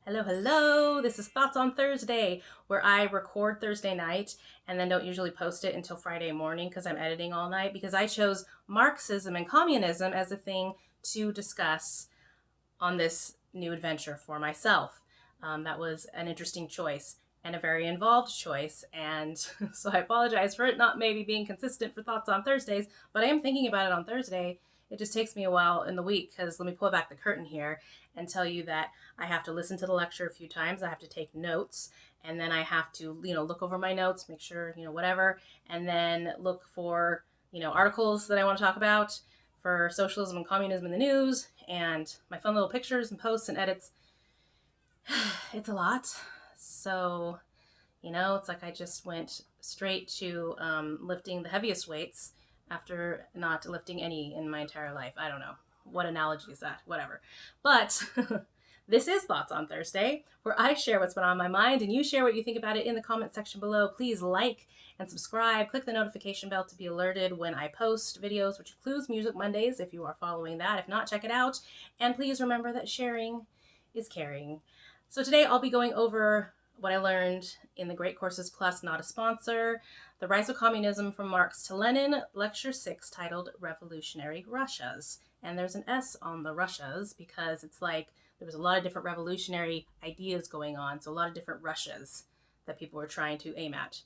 Hello, hello. This is Thoughts on Thursday, where I record Thursday night and then don't usually post it until Friday morning because I'm editing all night because I chose Marxism and communism as a thing to discuss on this new adventure for myself. That was an interesting choice and a very involved choice. And so I apologize for it not maybe being consistent for Thoughts on Thursdays, but I am thinking about it on Thursday. It just takes me a while in the week because let me pull back the curtain here and tell you that I have to listen to the lecture a few times. I have to take notes, and then I have to, look over my notes, make sure, whatever, and then look for, articles that I want to talk about for socialism and communism in the news, and my fun little pictures and posts and edits. It's a lot. So, it's like I just went straight to lifting the heaviest weights after not lifting any in my entire life. I don't know. What analogy is that? Whatever. But this is Thoughts on Thursday, where I share what's been on my mind and you share what you think about it in the comment section below. Please like and subscribe. Click the notification bell to be alerted when I post videos, which includes Music Mondays if you are following that. If not, check it out. And please remember that sharing is caring. So today I'll be going over what I learned in the Great Courses Plus, not a sponsor, The Rise of Communism from Marx to Lenin, Lecture 6, titled Revolutionary Russias. And there's an S on the Russias because it's like there was a lot of different revolutionary ideas going on, so a lot of different Russias that people were trying to aim at,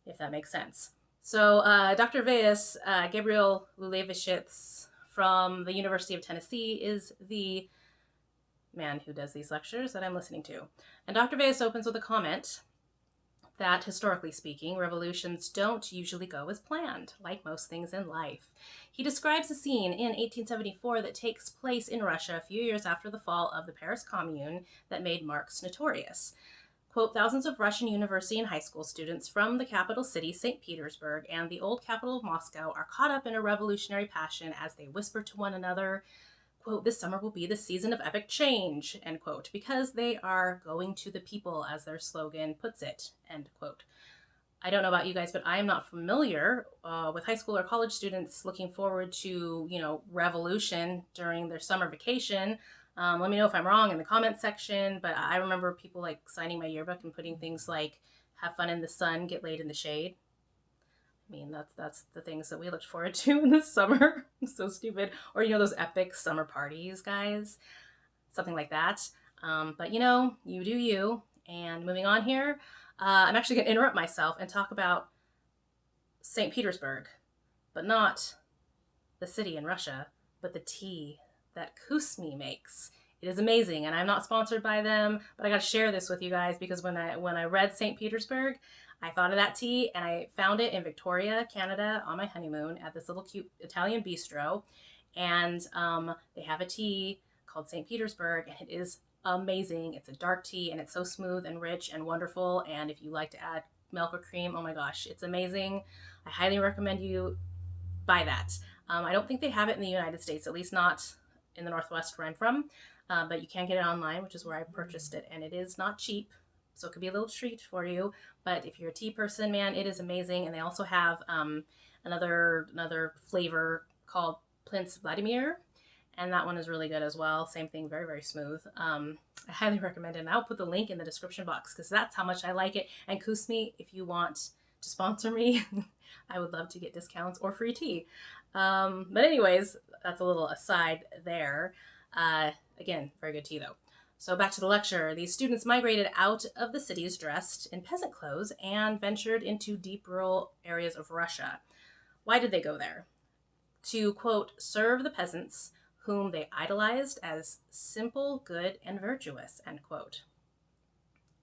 if that makes sense. So Dr. Veyes, Gabriel Lulevishitz from the University of Tennessee, is the man who does these lectures that I'm listening to. And Dr. Veyes opens with a comment that, historically speaking, revolutions don't usually go as planned, like most things in life. He describes a scene in 1874 that takes place in Russia a few years after the fall of the Paris Commune that made Marx notorious. Quote, thousands of Russian university and high school students from the capital city, St. Petersburg, and the old capital of Moscow are caught up in a revolutionary passion as they whisper to one another, quote, this summer will be the season of epic change, end quote, because they are going to the people, as their slogan puts it, end quote. I don't know about you guys, but I am not familiar with high school or college students looking forward to, revolution during their summer vacation. Let me know if I'm wrong in the comment section, but I remember people like signing my yearbook and putting things like, have fun in the sun, get laid in the shade. I mean, that's the things that we looked forward to in the summer. So stupid. Or, those epic summer parties, guys. Something like that. But, you do you. And moving on here, I'm actually going to interrupt myself and talk about St. Petersburg. But not the city in Russia, but the tea that KUSMI makes. It is amazing, and I'm not sponsored by them, but I got to share this with you guys because when I read St. Petersburg, I thought of that tea, and I found it in Victoria, Canada, on my honeymoon at this little cute Italian bistro, and they have a tea called St. Petersburg, and it is amazing. It's a dark tea, and it's so smooth and rich and wonderful, and if you like to add milk or cream, oh my gosh, it's amazing. I highly recommend you buy that. I don't think they have it in the United States, at least not in the Northwest where I'm from. But you can get it online, which is where I purchased it, and it is not cheap, so it could be a little treat for you. But if you're a tea person, man, it is amazing. And they also have another flavor called Prince Vladimir, and that one is really good as well. Same thing, very, very smooth. I highly recommend it, and I'll put the link in the description box because that's how much I like it. And KUSMI, if you want to sponsor me, I would love to get discounts or free tea. But anyways, that's a little aside there. Again, very good tea though. So back to the lecture. These students migrated out of the cities dressed in peasant clothes and ventured into deep rural areas of Russia. Why did they go there? To, quote, serve the peasants whom they idolized as simple, good, and virtuous, end quote.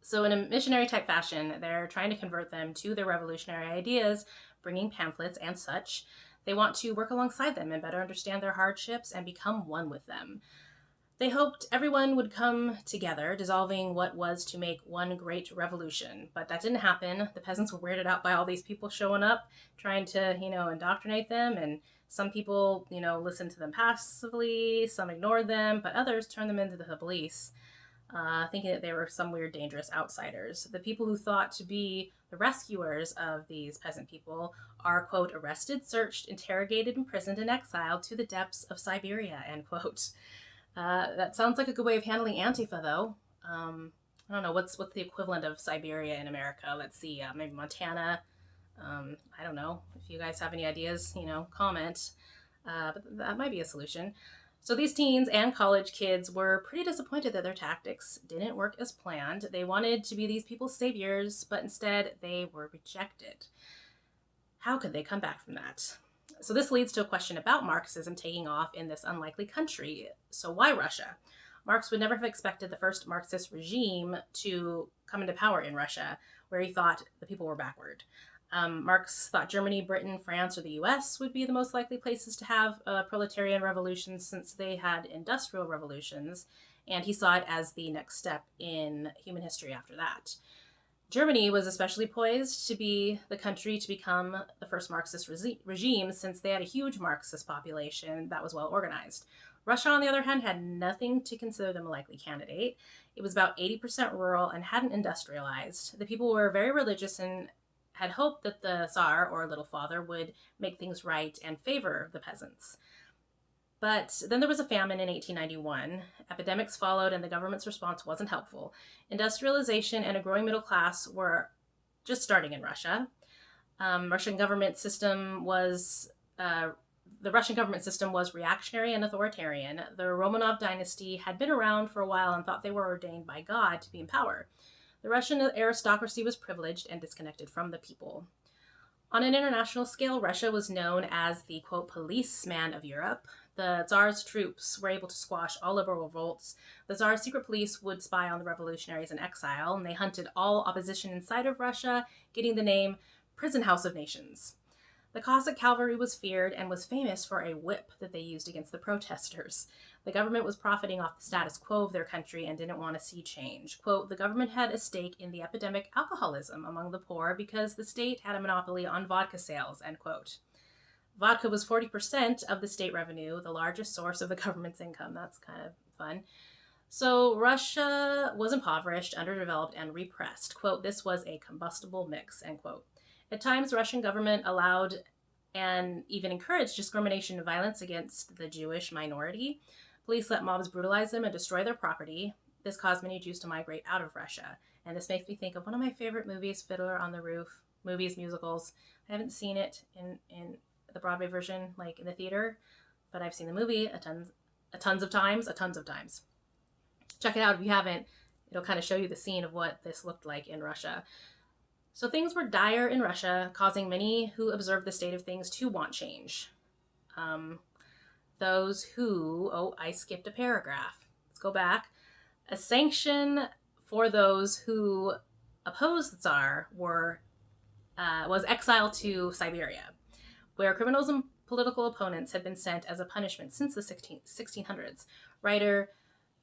So in a missionary type fashion, they're trying to convert them to their revolutionary ideas, bringing pamphlets and such. They want to work alongside them and better understand their hardships and become one with them. They hoped everyone would come together, dissolving what was to make one great revolution. But that didn't happen. The peasants were weirded out by all these people showing up, trying to, indoctrinate them. And some people, listened to them passively, some ignored them, but others turned them into the police, thinking that they were some weird, dangerous outsiders. The people who thought to be the rescuers of these peasant people are, quote, arrested, searched, interrogated, imprisoned, and exiled to the depths of Siberia, end quote. That sounds like a good way of handling Antifa, though. I don't know, what's the equivalent of Siberia in America? Let's see, maybe Montana. I don't know. If you guys have any ideas, comment. But that might be a solution. So these teens and college kids were pretty disappointed that their tactics didn't work as planned. They wanted to be these people's saviors, but instead they were rejected. How could they come back from that? So this leads to a question about Marxism taking off in this unlikely country. So why Russia? Marx would never have expected the first Marxist regime to come into power in Russia, where he thought the people were backward. Marx thought Germany, Britain, France, or the US would be the most likely places to have a proletarian revolution since they had industrial revolutions, and he saw it as the next step in human history after that. Germany was especially poised to be the country to become the first Marxist regime since they had a huge Marxist population that was well organized. Russia, on the other hand, had nothing to consider them a likely candidate. It was about 80% rural and hadn't industrialized. The people were very religious and had hoped that the Tsar, or Little Father, would make things right and favor the peasants. But then there was a famine in 1891. Epidemics followed, and the government's response wasn't helpful. Industrialization and a growing middle class were just starting in Russia. The Russian government system was reactionary and authoritarian. The Romanov dynasty had been around for a while and thought they were ordained by God to be in power. The Russian aristocracy was privileged and disconnected from the people. On an international scale, Russia was known as the, quote, policeman of Europe. The Tsar's troops were able to squash all liberal revolts. The Tsar's secret police would spy on the revolutionaries in exile, and they hunted all opposition inside of Russia, getting the name Prison House of Nations. The Cossack cavalry was feared and was famous for a whip that they used against the protesters. The government was profiting off the status quo of their country and didn't want to see change. Quote, the government had a stake in the epidemic alcoholism among the poor because the state had a monopoly on vodka sales, end quote. Vodka was 40% of the state revenue, the largest source of the government's income. That's kind of fun. So Russia was impoverished, underdeveloped, and repressed. Quote, this was a combustible mix, end quote. At times, Russian government allowed and even encouraged discrimination and violence against the Jewish minority. Police let mobs brutalize them and destroy their property. This caused many Jews to migrate out of Russia. And this makes me think of one of my favorite movies, Fiddler on the Roof. Movies, musicals. I haven't seen it in the Broadway version, like in the theater, but I've seen the movie a tons of times. Check it out if you haven't. It'll kind of show you the scene of what this looked like in Russia. So things were dire in Russia, causing many who observed the state of things to want change. Those who, I skipped a paragraph. Let's go back. A sanction for those who opposed the Tsar was exile to Siberia, where criminals and political opponents had been sent as a punishment since the 1600s. Writer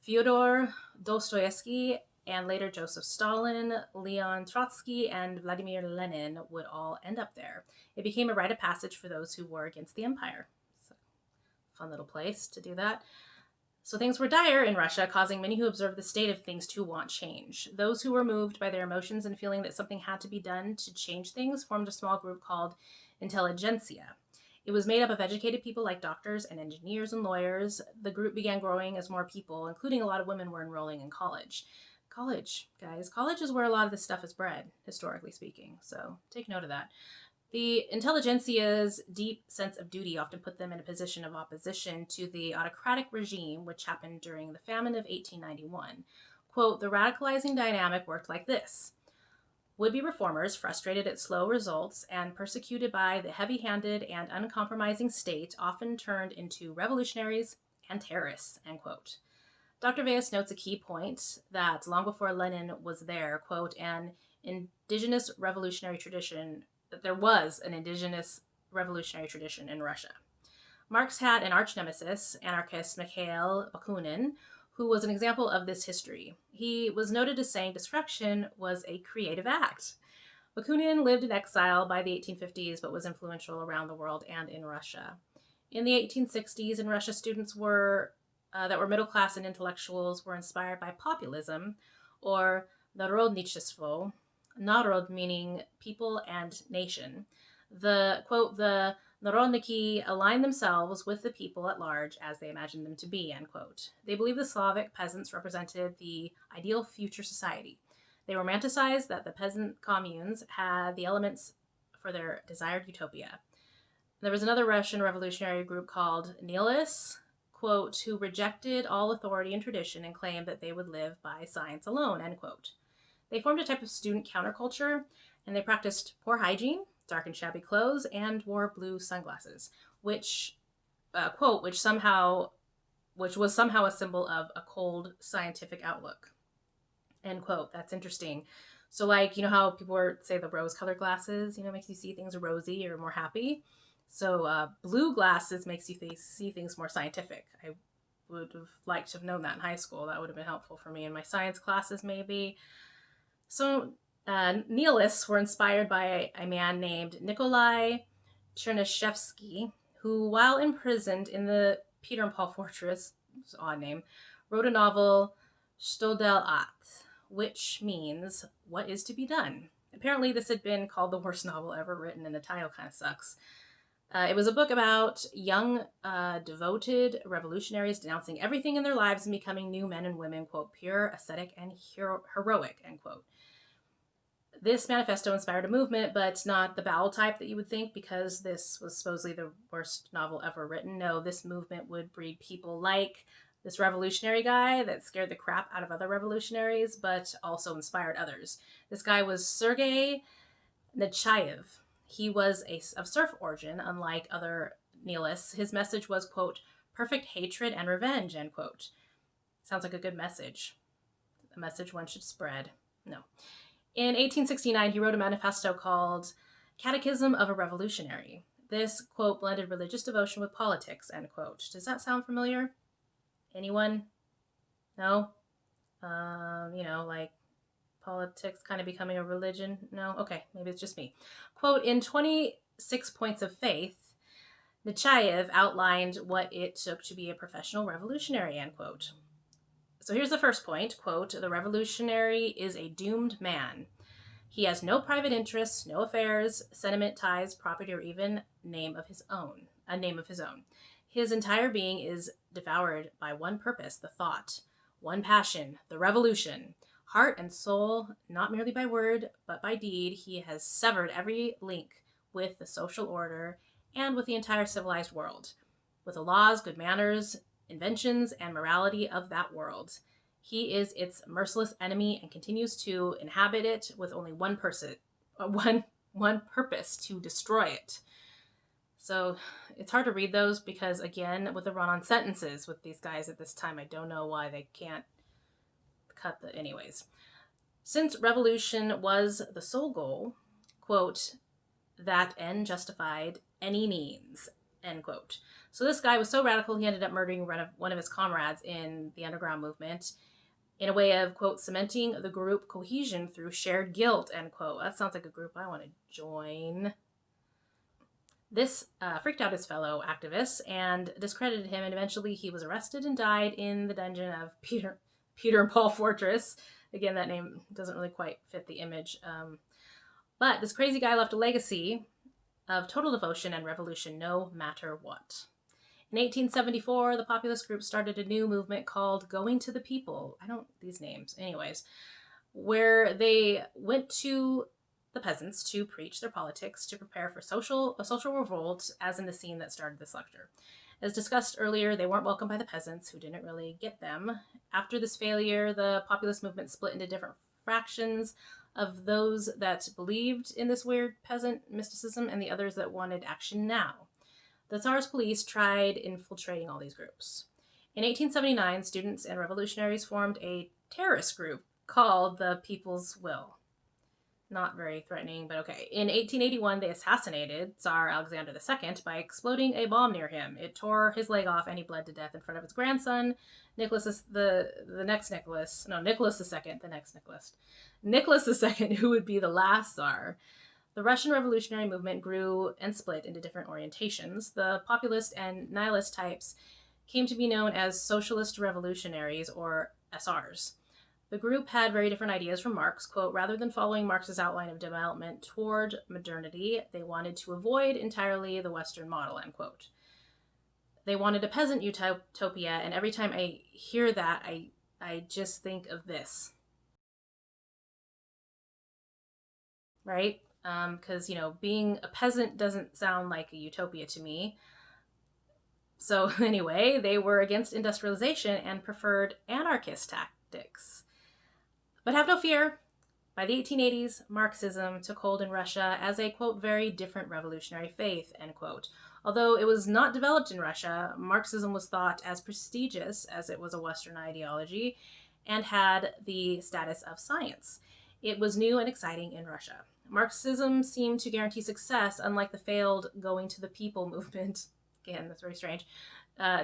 Fyodor Dostoevsky and later Joseph Stalin, Leon Trotsky, and Vladimir Lenin would all end up there. It became a rite of passage for those who were against the empire. So, fun little place to do that. So things were dire in Russia, causing many who observed the state of things to want change. Those who were moved by their emotions and feeling that something had to be done to change things formed a small group called intelligentsia. It was made up of educated people like doctors and engineers and lawyers. The group began growing as more people, including a lot of women, were enrolling in college. College, guys. College is where a lot of this stuff is bred, historically speaking. So take note of that. The intelligentsia's deep sense of duty often put them in a position of opposition to the autocratic regime, which happened during the famine of 1891. Quote, the radicalizing dynamic worked like this. Would-be reformers, frustrated at slow results and persecuted by the heavy-handed and uncompromising state, often turned into revolutionaries and terrorists, end quote. Dr. Veyes notes a key point that long before Lenin was there, quote, that there was an indigenous revolutionary tradition in Russia. Marx had an arch-nemesis, anarchist Mikhail Bakunin, who was an example of this history. He was noted as saying destruction was a creative act. Bakunin lived in exile by the 1850s, but was influential around the world and in Russia. In the 1860s, in Russia, students that were middle class and intellectuals were inspired by populism, or narodnichestvo, narod meaning people and nation. The, quote, the Narodniki align themselves with the people at large as they imagined them to be, end quote. They believed the Slavic peasants represented the ideal future society. They romanticized that the peasant communes had the elements for their desired utopia. There was another Russian revolutionary group called Nihilists, quote, who rejected all authority and tradition and claimed that they would live by science alone, end quote. They formed a type of student counterculture, and they practiced poor hygiene, dark and shabby clothes, and wore blue sunglasses, which, quote, which was somehow a symbol of a cold scientific outlook, end quote. That's interesting. So, like, you know how people say the rose-colored glasses, makes you see things rosy or more happy. So, blue glasses makes you see things more scientific. I would have liked to have known that in high school. That would have been helpful for me in my science classes, maybe. So, nihilists were inspired by a man named Nikolai Chernyshevsky, who, while imprisoned in the Peter and Paul Fortress, which is an odd name, wrote a novel, Stodelat, which means what is to be done. Apparently, this had been called the worst novel ever written, and the title kind of sucks. It was a book about young, devoted revolutionaries denouncing everything in their lives and becoming new men and women, quote, pure, ascetic, and heroic, end quote. This manifesto inspired a movement, but not the bowel type that you would think, because this was supposedly the worst novel ever written. No, this movement would breed people like this revolutionary guy that scared the crap out of other revolutionaries, but also inspired others. This guy was Sergei Nechayev. He was of serf origin, unlike other nihilists. His message was, quote, perfect hatred and revenge, end quote. Sounds like a good message. A message one should spread. No. In 1869, he wrote a manifesto called Catechism of a Revolutionary. This, quote, blended religious devotion with politics, end quote. Does that sound familiar? Anyone? No? Like politics kind of becoming a religion? No? Okay, maybe it's just me. Quote, in 26 Points of Faith, Nechayev outlined what it took to be a professional revolutionary, end quote. So here's the first point, quote, the revolutionary is a doomed man. He has no private interests, no affairs, sentiment, ties, property, or even a name of his own. His entire being is devoured by one purpose, the thought, one passion, the revolution. Heart and soul, not merely by word, but by deed, he has severed every link with the social order and with the entire civilized world, with the laws, good manners, inventions, and morality of that world. He is its merciless enemy and continues to inhabit it with only one purpose, to destroy it. So it's hard to read those because, again, with the run-on sentences with these guys at this time, I don't know why they can't cut the... Anyways. Since revolution was the sole goal, quote, that end justified any means, end quote. So this guy was so radical, he ended up murdering one of his comrades in the underground movement in a way of, quote, cementing the group cohesion through shared guilt, end quote. That sounds like a group I want to join. This freaked out his fellow activists and discredited him, and eventually he was arrested and died in the dungeon of Peter and Paul Fortress. Again, that name doesn't really quite fit the image. But this crazy guy left a legacy of total devotion and revolution no matter what. In 1874, the populist group started a new movement called Going to the People. These names. Anyways, where they went to the peasants to preach their politics, to prepare for a social revolt, as in the scene that started this lecture. As discussed earlier, they weren't welcomed by the peasants, who didn't really get them. After this failure, the populist movement split into different fractions of those that believed in this weird peasant mysticism and the others that wanted action now. The Tsar's police tried infiltrating all these groups. In 1879, students and revolutionaries formed a terrorist group called the People's Will. Not very threatening, but okay. In 1881, they assassinated Tsar Alexander II by exploding a bomb near him. It tore his leg off and he bled to death in front of his grandson, Nicholas II, the next Nicholas II, who would be the last Tsar. The Russian revolutionary movement grew and split into different orientations. The populist and nihilist types came to be known as socialist revolutionaries, or SRs. The group had very different ideas from Marx. Quote, rather than following Marx's outline of development toward modernity, they wanted to avoid entirely the Western model, end quote. They wanted a peasant utopia, and every time I hear that, I just think of this. Right? Because, being a peasant doesn't sound like a utopia to me. So anyway, they were against industrialization and preferred anarchist tactics. But have no fear. By the 1880s, Marxism took hold in Russia as a, quote, very different revolutionary faith, end quote. Although it was not developed in Russia, Marxism was thought as prestigious as it was a Western ideology and had the status of science. It was new and exciting in Russia. Marxism seemed to guarantee success, unlike the failed going to the people movement. Again, that's very strange,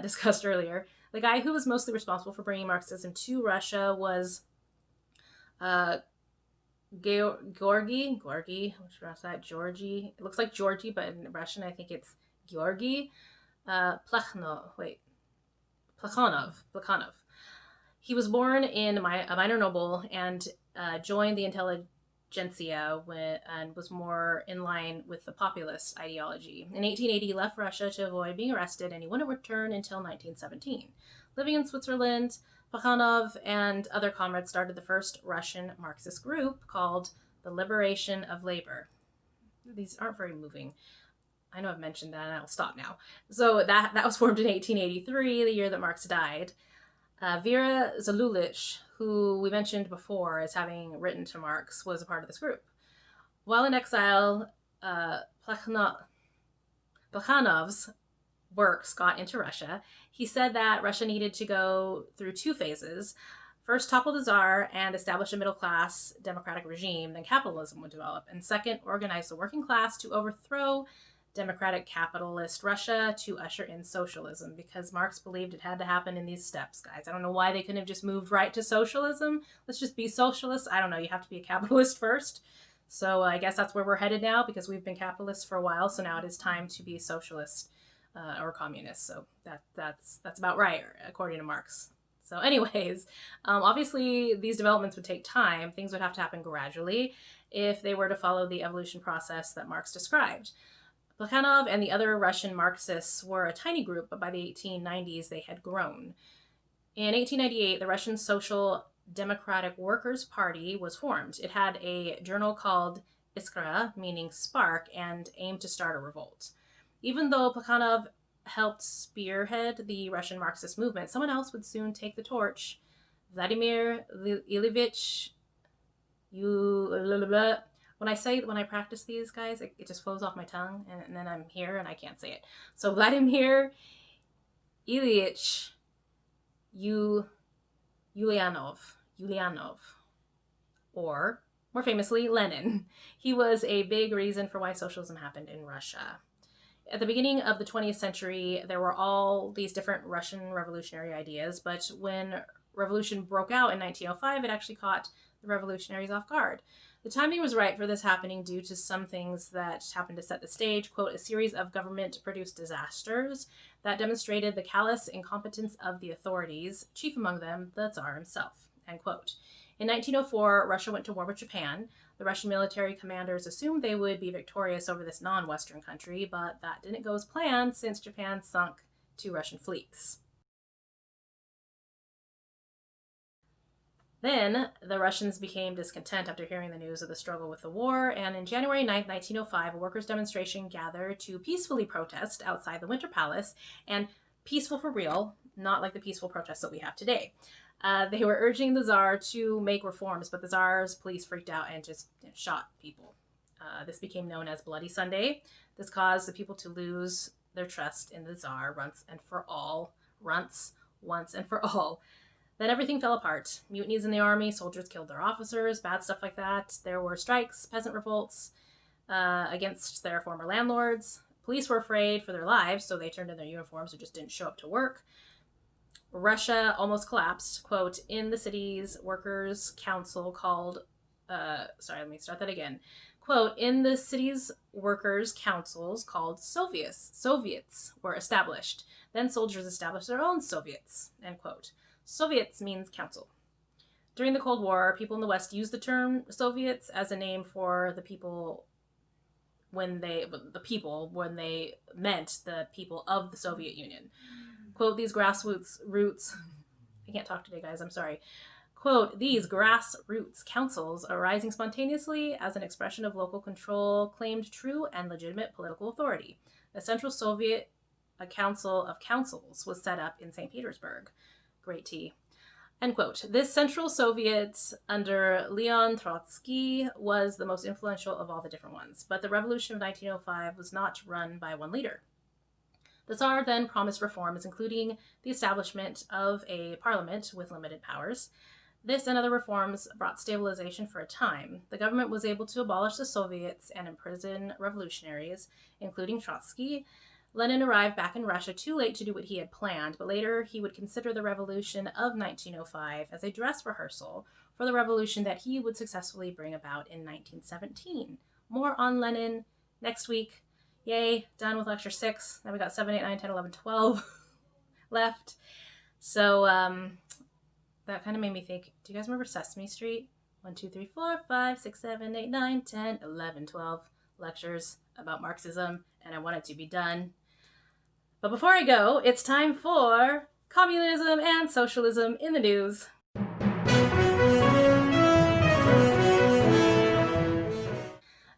discussed earlier. The guy who was mostly responsible for bringing Marxism to Russia was Georgy, what's pronounced that? Georgy. It looks like Georgy, but in Russian, I think it's Georgy Plekhanov. He was born in a minor noble and joined the intelligentsia and was more in line with the populist ideology. In 1880, he left Russia to avoid being arrested, and he wouldn't return until 1917. Living in Switzerland, Plekhanov and other comrades started the first Russian Marxist group called the Liberation of Labor. These aren't very moving. I know I've mentioned that, and I'll stop now. So that was formed in 1883, the year that Marx died. Vera Zalulich, who we mentioned before as having written to Marx, was a part of this group. While in exile, Plekhanov's works got into Russia. He said that Russia needed to go through two phases. First, topple the Tsar and establish a middle-class democratic regime, then capitalism would develop. And second, organize the working class to overthrow democratic capitalist Russia to usher in socialism, because Marx believed it had to happen in these steps, guys. I don't know why they couldn't have just moved right to socialism. Let's just be socialists. I don't know. You have to be a capitalist first. So I guess that's where we're headed now, because we've been capitalists for a while. So now it is time to be socialist or communist. So that's about right, according to Marx. So anyways, obviously these developments would take time. Things would have to happen gradually if they were to follow the evolution process that Marx described. Plekhanov and the other Russian Marxists were a tiny group, but by the 1890s they had grown. In 1898, the Russian Social Democratic Workers' Party was formed. It had a journal called Iskra, meaning spark, and aimed to start a revolt. Even though Plekhanov helped spearhead the Russian Marxist movement, someone else would soon take the torch. Vladimir Ilyich when I practice these, guys, it just flows off my tongue, and then I'm here and I can't say it. So Vladimir Ilyich Ulyanov, or more famously, Lenin. He was a big reason for why socialism happened in Russia. At the beginning of the 20th century, there were all these different Russian revolutionary ideas, but when revolution broke out in 1905, it actually caught the revolutionaries off guard. The timing was right for this happening due to some things that happened to set the stage, quote, a series of government-produced disasters that demonstrated the callous incompetence of the authorities, chief among them the Tsar himself, end quote. In 1904, Russia went to war with Japan. The Russian military commanders assumed they would be victorious over this non-Western country, but that didn't go as planned since Japan sunk 2 Russian fleets. Then, the Russians became discontent after hearing the news of the struggle with the war, and on January 9, 1905, a workers' demonstration gathered to peacefully protest outside the Winter Palace, and peaceful for real, not like the peaceful protests that we have today. They were urging the Tsar to make reforms, but the Tsar's police freaked out and just shot people. This became known as Bloody Sunday. This caused the people to lose their trust in the Tsar once and for all. Then everything fell apart. Mutinies in the army, soldiers killed their officers, bad stuff like that. There were strikes, peasant revolts against their former landlords. Police were afraid for their lives, so they turned in their uniforms or just didn't show up to work. Russia almost collapsed. Quote, in the city's workers' council called, Quote, in the city's workers' councils called Soviets were established. Then soldiers established their own Soviets, end quote. Soviets means council. during the Cold War, people in the West used the term Soviets as a name for the people when they meant the people of the Soviet Union. Quote, these grassroots I can't talk today, guys, I'm sorry. Quote, these grassroots councils arising spontaneously as an expression of local control claimed true and legitimate political authority. The Central Soviet Council of Councils was set up in St. Petersburg. Great tea. End quote. This Central Soviet under Leon Trotsky was the most influential of all the different ones, but the revolution of 1905 was not run by one leader. The Tsar then promised reforms, including the establishment of a parliament with limited powers. This and other reforms brought stabilization for a time. The government was able to abolish the Soviets and imprison revolutionaries, including Trotsky. Lenin arrived back in Russia too late to do what he had planned, but later he would consider the revolution of 1905 as a dress rehearsal for the revolution that he would successfully bring about in 1917. More on Lenin next week. Yay, done with lecture 6. Now we got 7, 8, 9, 10, 11, 12 left. So that kind of made me think, do you guys remember Sesame Street? 1, 2, 3, 4, 5, 6, 7, 8, 9, 10, 11, 12 lectures about Marxism, and I want it to be done. But before I go, it's time for communism and socialism in the news.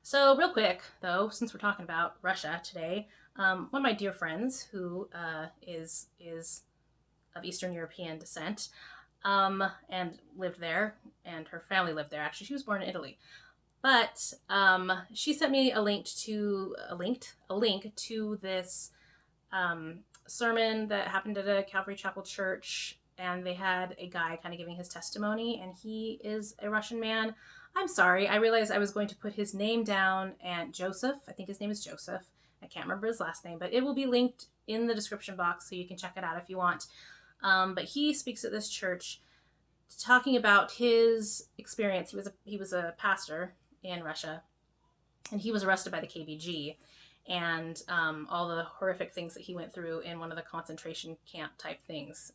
So real quick, though, since we're talking about Russia today, one of my dear friends who is of Eastern European descent and lived there, and her family lived there. Actually, she was born in Italy. But she sent me a link to this sermon that happened at a Calvary Chapel church, and they had a guy kind of giving his testimony, and he is a Russian man. I'm sorry, I realized I was going to put his name down, and Joseph, I think his name is Joseph. I can't remember his last name, but it will be linked in the description box so you can check it out if you want. But he speaks at this church talking about his experience. He was a pastor in Russia, and he was arrested by the KBG, and all the horrific things that he went through in one of the concentration camp type things.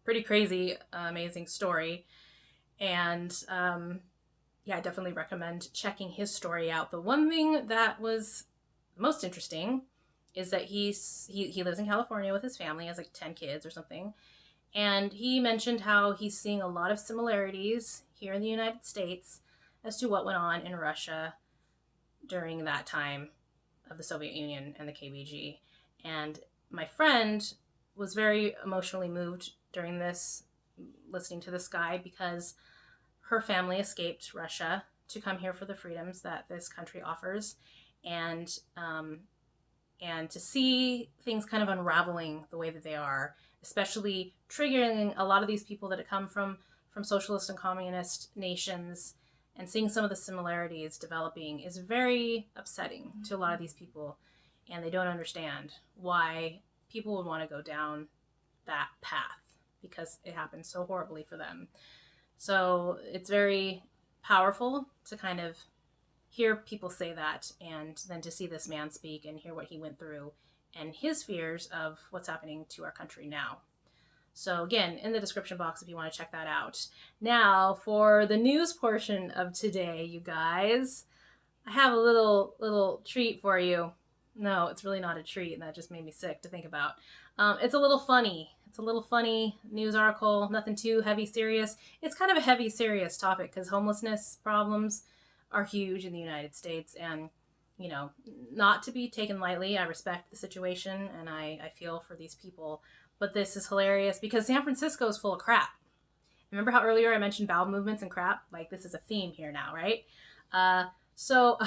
Pretty crazy, amazing story. And yeah, I definitely recommend checking his story out. The one thing that was most interesting is that he lives in California with his family, has like 10 kids or something. And he mentioned how he's seeing a lot of similarities here in the United States as to what went on in Russia during that time of the Soviet Union and the KBG. And my friend was very emotionally moved during this, listening to this guy, because her family escaped Russia to come here for the freedoms that this country offers, and to see things kind of unraveling the way that they are, especially triggering a lot of these people that come from socialist and communist nations, and seeing some of the similarities developing is very upsetting to a lot of these people, and they don't understand why people would want to go down that path, because it happened so horribly for them. So it's very powerful to kind of hear people say that, and then to see this man speak and hear what he went through and his fears of what's happening to our country now. So again, in the description box if you want to check that out. Now for the news portion of today, you guys, I have a little treat for you. No, it's really not a treat, and that just made me sick to think about. It's a little funny. It's a little funny news article, nothing too heavy, serious. It's kind of a heavy, serious topic because homelessness problems are huge in the United States, and, you know, not to be taken lightly. I respect the situation, and I feel for these people, but this is hilarious because San Francisco is full of crap. Remember how earlier I mentioned bowel movements and crap? Like, this is a theme here now, right? So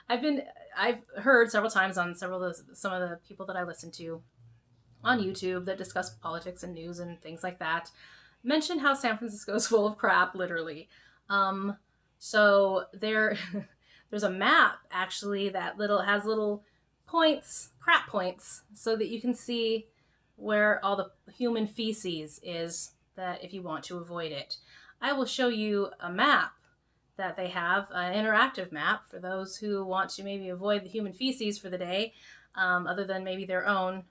I've heard several times on some of the people that I listen to on YouTube that discuss politics and news and things like that mention how San Francisco is full of crap, literally. So there's a map actually that has little points, crap points, so that you can see where all the human feces is, that if you want to avoid it. I will show you a map that they have, an interactive map for those who want to maybe avoid the human feces for the day, other than maybe their own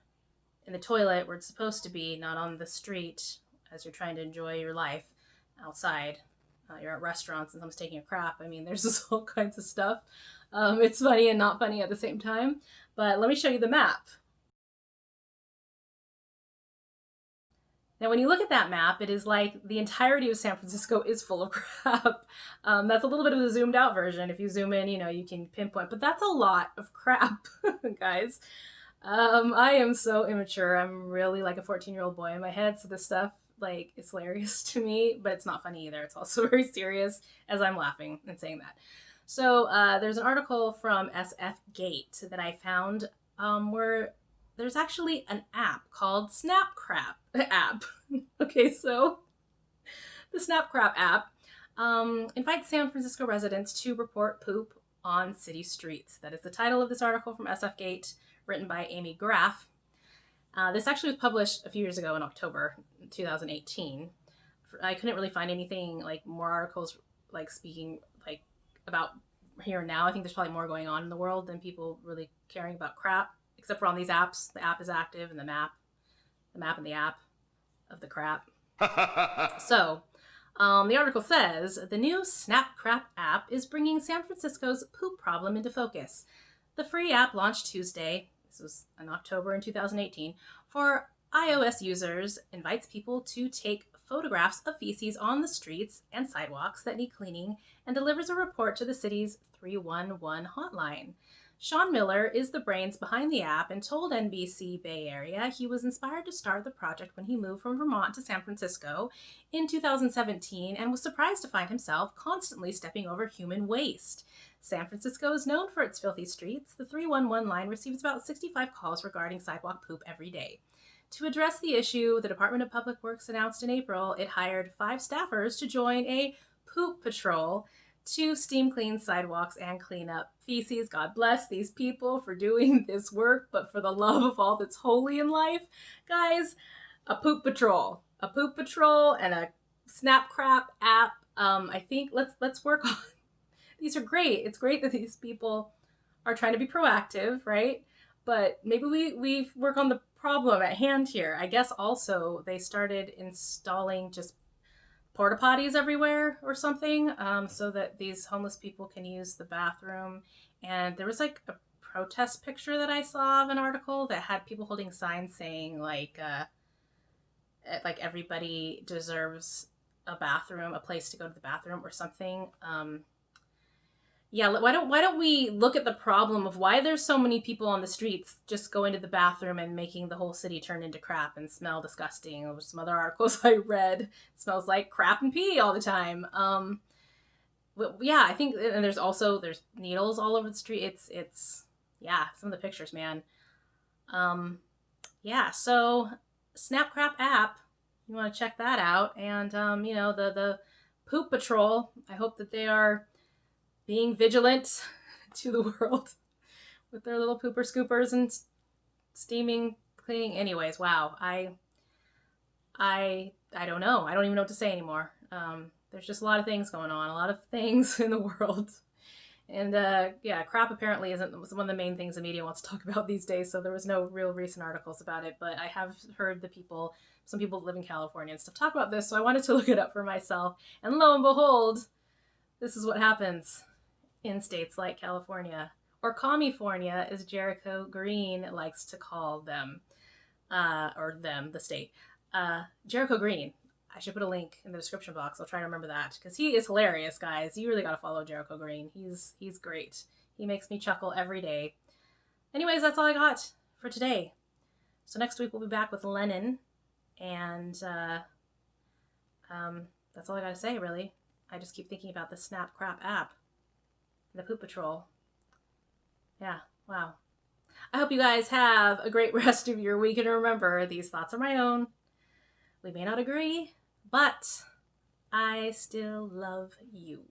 in the toilet where it's supposed to be, not on the street as you're trying to enjoy your life. outside. You're at restaurants and someone's taking a crap. I mean, there's just all kinds of stuff. It's funny and not funny at the same time. But let me show you the map. Now, when you look at that map, it is like the entirety of San Francisco is full of crap. That's a little bit of the zoomed out version. If you zoom in, you can pinpoint, but that's a lot of crap, guys. I am so immature. I'm really like a 14-year-old boy in my head, so this stuff, like, it's hilarious to me, but it's not funny either. It's also very serious as I'm laughing and saying that. So there's an article from SF Gate that I found where there's actually an app called SnapCrap app. Okay, so the SnapCrap app invites San Francisco residents to report poop on city streets. That is the title of this article from SF Gate, written by Amy Graff. This actually was published a few years ago in October 2018. I couldn't really find anything like more articles like speaking like about here and now. I think there's probably more going on in the world than people really caring about crap, except for on these apps. The app is active and the map and the app of the crap. So the article says the new SnapCrap app is bringing San Francisco's poop problem into focus. The free app launched Tuesday, this was in October in 2018, for iOS users, invites people to take photographs of feces on the streets and sidewalks that need cleaning, and delivers a report to the city's 311 hotline. Sean Miller is the brains behind the app and told NBC Bay Area he was inspired to start the project when he moved from Vermont to San Francisco in 2017 and was surprised to find himself constantly stepping over human waste. San Francisco is known for its filthy streets. The 311 line receives about 65 calls regarding sidewalk poop every day. To address the issue, the Department of Public Works announced in April it hired 5 staffers to join a poop patrol to steam clean sidewalks and clean up feces. God bless these people for doing this work, but for the love of all that's holy in life, guys, a poop patrol and a SnapCrap app. I think let's work on. These are great. It's great that these people are trying to be proactive, right? But maybe we work on the problem at hand here. I guess also they started installing just porta potties everywhere or something, so that these homeless people can use the bathroom. And there was like a protest picture that I saw of an article that had people holding signs saying like everybody deserves a bathroom, a place to go to the bathroom or something. Yeah, why don't we look at the problem of why there's so many people on the streets just going to the bathroom and making the whole city turn into crap and smell disgusting. There were some other articles I read. It smells like crap and pee all the time. Yeah, I think, and there's needles all over the street. It's yeah, some of the pictures, man. Yeah, so SnapCrap app, you want to check that out. And the Poop Patrol, I hope that they are being vigilant to the world with their little pooper scoopers and steaming, cleaning. Anyways, wow. I don't know. I don't even know what to say anymore. There's just a lot of things going on, a lot of things in the world. And yeah, crap apparently isn't one of the main things the media wants to talk about these days, so there was no real recent articles about it, but I have heard some people that live in California and stuff talk about this, so I wanted to look it up for myself. And lo and behold, this is what happens in states like California, or California, as Jericho Green likes to call them, the state. Jericho Green. I should put a link in the description box. I'll try to remember that, because he is hilarious, guys. You really got to follow Jericho Green. He's great. He makes me chuckle every day. Anyways, that's all I got for today. So next week we'll be back with Lennon, and that's all I got to say, really. I just keep thinking about the SnapCrap app. The Poop Patrol. Yeah, wow. I hope you guys have a great rest of your week, and remember, these thoughts are my own. We may not agree, but I still love you.